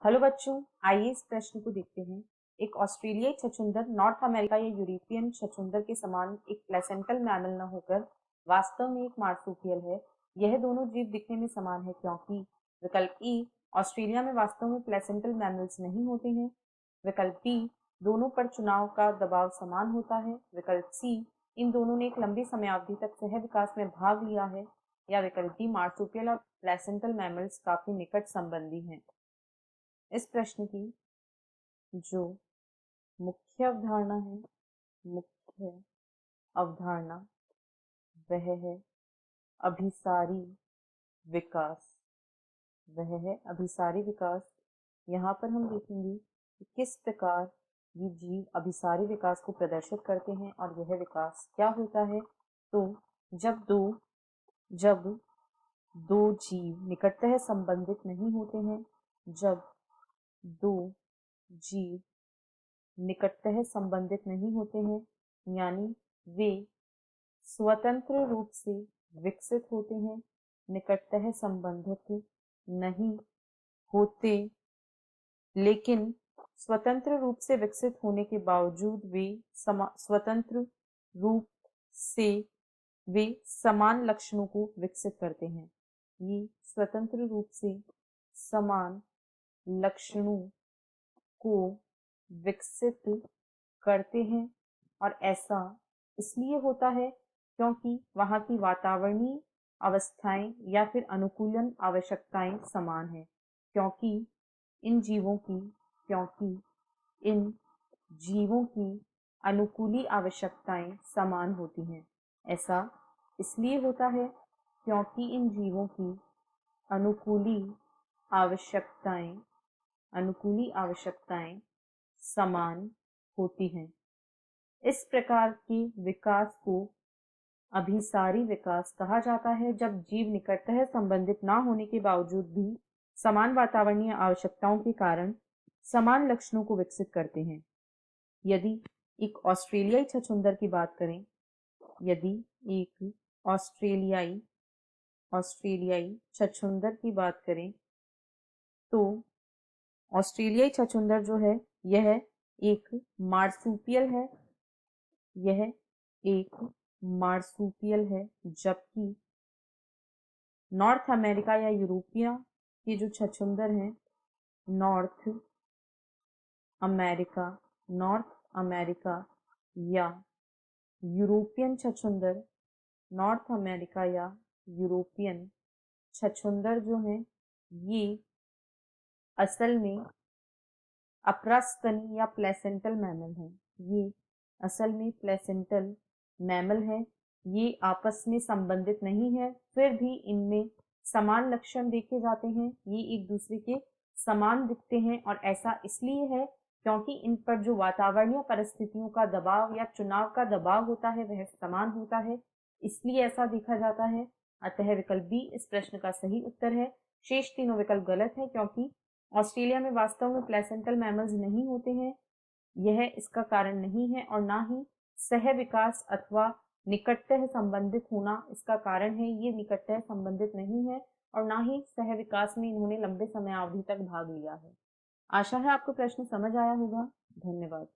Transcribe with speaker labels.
Speaker 1: Hello बच्चों, आइए इस प्रश्न को देखते हैं। एक ऑस्ट्रेलियाई छछूंदर नॉर्थ अमेरिका या यूरोपियन छछूंदर के समान एक प्लेसेंटल मैमल न होकर वास्तव में एक मार्सुपियल है। यह दोनों जीव दिखने में समान है क्योंकि विकल्प ई, ऑस्ट्रेलिया में वास्तव में प्लेसेंटल मैमल्स नहीं होते हैं। विकल्प बी, दोनों पर चुनाव का दबाव समान होता है। विकल्प सी, इन दोनों ने एक लंबी समयावधि तक सह विकास में भाग लिया है। या विकल्प डी, मार्सुपियल और प्लेसेंटल मैमल्स काफी निकट संबंधी हैं। इस प्रश्न की जो मुख्य अवधारणा है, मुख्य अवधारणा वह है अभिसारी विकास। वह है अभिसारी विकास। यहाँ पर हम देखेंगे कि किस प्रकार ये जीव अभिसारी विकास को प्रदर्शित करते हैं और यह विकास क्या होता है। तो जब दो जीव निकटतः संबंधित नहीं होते हैं, जब दो जीव निकटतः संबंधित नहीं होते हैं, यानी वे स्वतंत्र रूप से विकसित होते हैं, निकटतः संबंधित नहीं होते, लेकिन स्वतंत्र रूप से विकसित होने के बावजूद स्वतंत्र रूप से वे समान लक्षणों को विकसित करते हैं। ये स्वतंत्र रूप से समान लक्षणों को विकसित करते हैं और ऐसा इसलिए होता है क्योंकि वहाँ की वातावरणीय अवस्थाएं या फिर अनुकूलन आवश्यकताएं समान हैं। क्योंकि इन जीवों की अनुकूली आवश्यकताएं समान होती हैं। ऐसा इसलिए होता है क्योंकि इन जीवों की अनुकूली आवश्यकताएं समान होती हैं। इस प्रकार के विकास को अभिसारी विकास कहा जाता है, जब जीव निकटतः संबंधित न होने के बावजूद भी समान वातावरणीय आवश्यकताओं के कारण समान लक्षणों को विकसित करते हैं। यदि एक ऑस्ट्रेलियाई छछूंदर की बात करें, यदि एक ऑस्ट्रेलियाई छछूंदर की बात करें तो ऑस्ट्रेलियाई छछूंदर जो है यह एक मार्सुपियल है। यह एक मार्सुपियल है, जबकि नॉर्थ अमेरिका या यूरोपिया के जो छछूंदर हैं, नॉर्थ अमेरिका या यूरोपियन छछूंदर, नॉर्थ अमेरिका या यूरोपियन छछूंदर जो हैं, ये असल में अप्रस्तनी या प्लेसेंटल मैमल हैं। ये असल में प्लेसेंटल मैमल है। ये आपस में संबंधित नहीं है, फिर भी इनमें समान लक्षण देखे जाते हैं। ये एक दूसरे के समान दिखते हैं और ऐसा इसलिए है क्योंकि इन पर जो वातावरणीय परिस्थितियों का दबाव या चुनाव का दबाव होता है वह समान होता है, इसलिए ऐसा देखा जाता है। अतः विकल्प बी इस प्रश्न का सही उत्तर है। शेष तीनों विकल्प गलत है क्योंकि ऑस्ट्रेलिया में वास्तव में प्लेसेंटल मैमल्स नहीं होते हैं। यह इसका कारण नहीं है और ना ही सह विकास अथवा निकटतः संबंधित होना इसका कारण है। ये निकटतः संबंधित नहीं है और ना ही सह विकास में इन्होंने लंबे समय अवधि तक भाग लिया है। आशा है आपको प्रश्न समझ आया होगा। धन्यवाद।